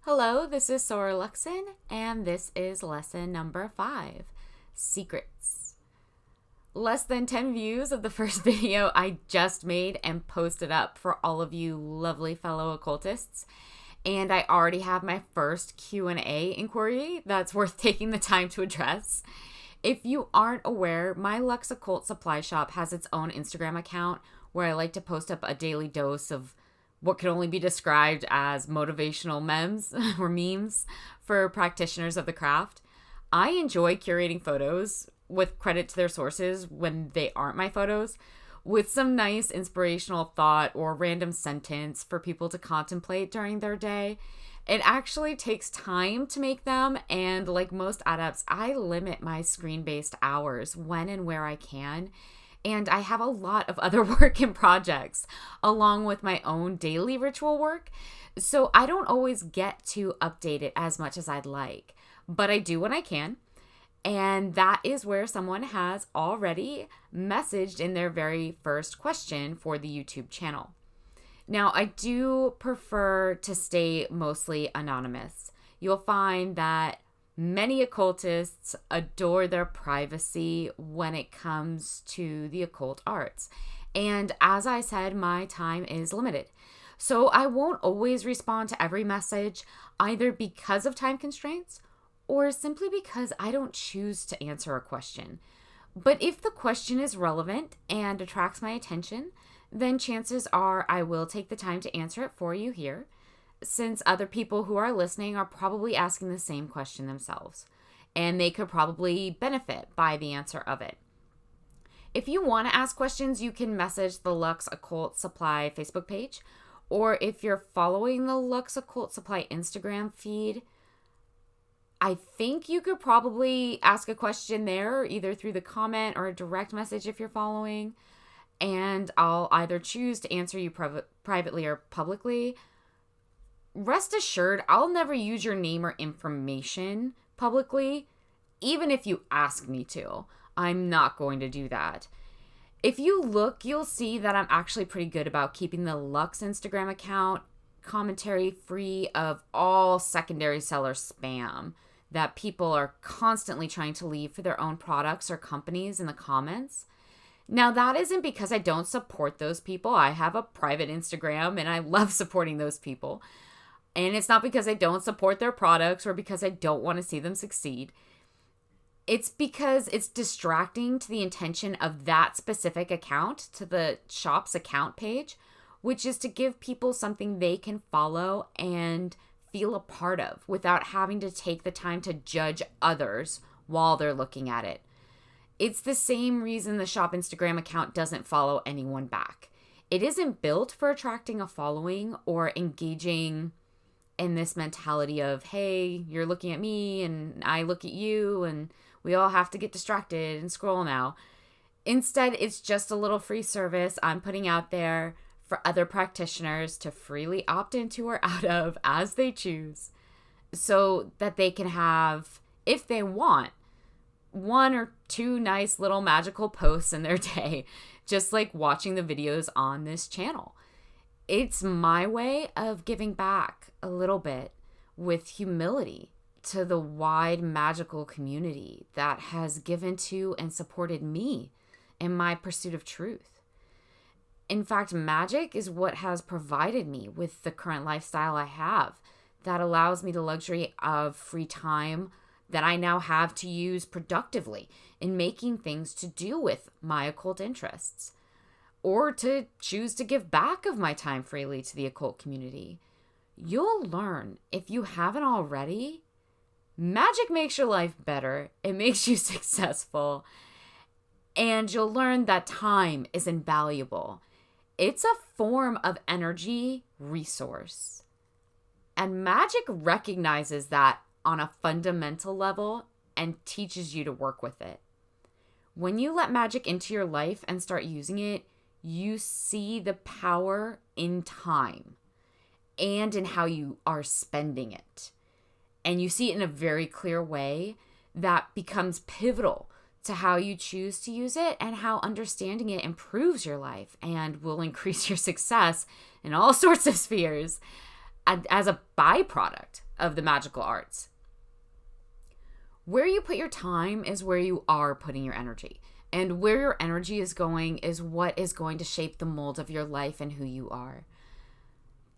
Hello, this is Sora Luxon, and this is lesson number 5, Secrets. Less than 10 views of the first video I just made and posted up for all of you lovely fellow occultists. And I already have my first Q&A inquiry that's worth taking the time to address. If you aren't aware, my LuxOccult supply shop has its own Instagram account where I like to post up a daily dose of what can only be described as motivational memes or memes for practitioners of the craft. I enjoy curating photos with credit to their sources when they aren't my photos, with some nice inspirational thought or random sentence for people to contemplate during their day. It actually takes time to make them, and like most adepts, I limit my screen-based hours when and where I can. And I have a lot of other work and projects along with my own daily ritual work. So I don't always get to update it as much as I'd like, but I do when I can. And that is where someone has already messaged in their very first question for the YouTube channel. Now, I do prefer to stay mostly anonymous. You'll find that many occultists adore their privacy when it comes to the occult arts. And as I said, my time is limited. So I won't always respond to every message, either because of time constraints or simply because I don't choose to answer a question. But if the question is relevant and attracts my attention, then chances are I will take the time to answer it for you here, since other people who are listening are probably asking the same question themselves, and they could probably benefit by the answer of it. If you want to ask questions, you can message the LuxOccultSupply Facebook page, or if you're following the LuxOccultSupply Instagram feed, I think you could probably ask a question there, either through the comment or a direct message if you're following, and I'll either choose to answer you privately or publicly. Rest assured, I'll never use your name or information publicly, even if you ask me to. I'm not going to do that. If you look, you'll see that I'm actually pretty good about keeping the Lux Instagram account commentary free of all secondary seller spam that people are constantly trying to leave for their own products or companies in the comments. Now, that isn't because I don't support those people. I have a private Instagram and I love supporting those people. And it's not because I don't support their products or because I don't want to see them succeed. It's because it's distracting to the intention of that specific account, to the shop's account page, which is to give people something they can follow and feel a part of without having to take the time to judge others while they're looking at it. It's the same reason the shop Instagram account doesn't follow anyone back. It isn't built for attracting a following or engaging in this mentality of, hey, you're looking at me and I look at you and we all have to get distracted and scroll now. Instead, it's just a little free service I'm putting out there for other practitioners to freely opt into or out of as they choose, so that they can have, if they want, 1 or 2 nice little magical posts in their day, just like watching the videos on this channel. It's my way of giving back a little bit with humility to the wide magical community that has given to and supported me in my pursuit of truth. In fact, magic is what has provided me with the current lifestyle I have that allows me the luxury of free time that I now have to use productively in making things to do with my occult interests, or to choose to give back of my time freely to the occult community. You'll learn, if you haven't already, magic makes your life better. It makes you successful. And you'll learn that time is invaluable. It's a form of energy resource. And magic recognizes that on a fundamental level and teaches you to work with it. When you let magic into your life and start using it, you see the power in time and in how you are spending it. And you see it in a very clear way that becomes pivotal to how you choose to use it and how understanding it improves your life and will increase your success in all sorts of spheres. as a byproduct of the magical arts. Where you put your time is where you are putting your energy. And where your energy is going is what is going to shape the mold of your life and who you are.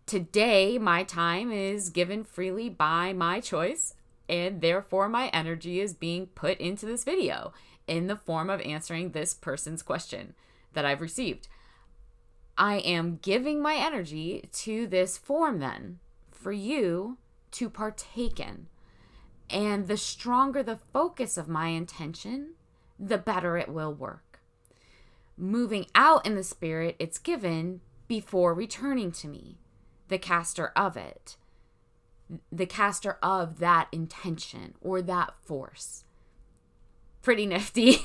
Today, my time is given freely by my choice, and therefore my energy is being put into this video in the form of answering this person's question that I've received. I am giving my energy to this form then for you to partake in. And the stronger the focus of my intention, the better it will work. Moving out in the spirit it's given before returning to me, the caster of it, the caster of that intention or that force. Pretty nifty.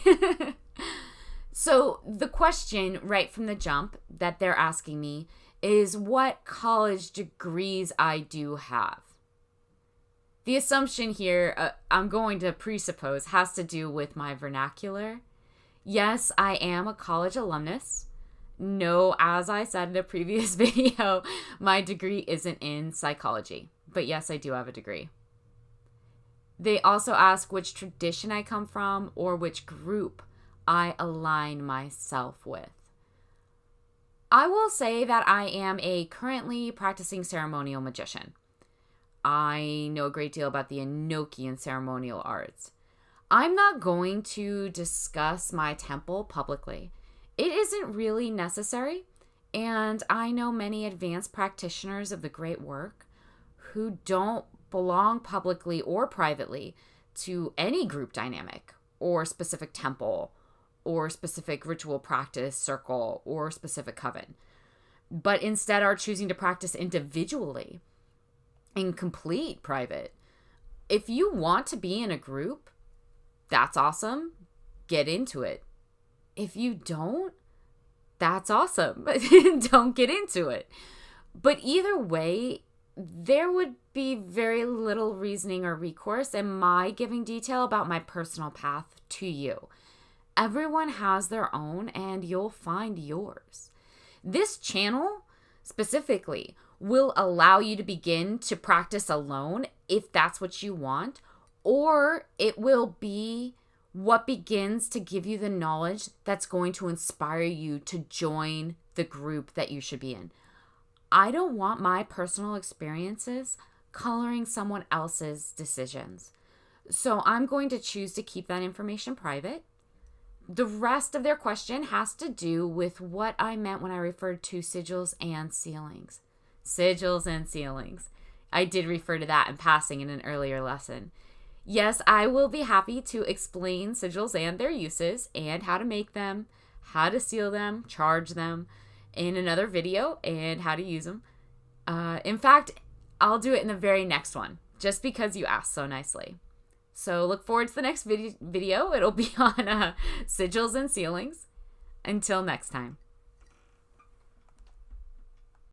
So the question right from the jump that they're asking me is what college degrees I do have. The assumption here, I'm going to presuppose, has to do with my vernacular. Yes, I am a college alumnus. No, as I said in a previous video, my degree isn't in psychology. But yes, I do have a degree. They also ask which tradition I come from or which group I align myself with. I will say that I am a currently practicing ceremonial magician. I know a great deal about the Enochian ceremonial arts. I'm not going to discuss my temple publicly. It isn't really necessary, and I know many advanced practitioners of the great work who don't belong publicly or privately to any group dynamic or specific temple or specific ritual practice circle or specific coven, but instead are choosing to practice individually in complete private. If you want to be in a group, that's awesome. Get into it. If you don't, that's awesome. Don't get into it. But either way, there would be very little reasoning or recourse in my giving detail about my personal path to you. Everyone has their own, and you'll find yours. This channel specifically will allow you to begin to practice alone if that's what you want, or it will be what begins to give you the knowledge that's going to inspire you to join the group that you should be in. I don't want my personal experiences coloring someone else's decisions. So I'm going to choose to keep that information private. The rest of their question has to do with what I meant when I referred to sigils and sealings. Sigils and sealings. I did refer to that in passing in an earlier lesson. Yes, I will be happy to explain sigils and their uses and how to make them, how to seal them, charge them in another video, and how to use them. In fact, I'll do it in the very next one, just because you asked so nicely. So look forward to the next video. It'll be on sigils and sealings. Until next time.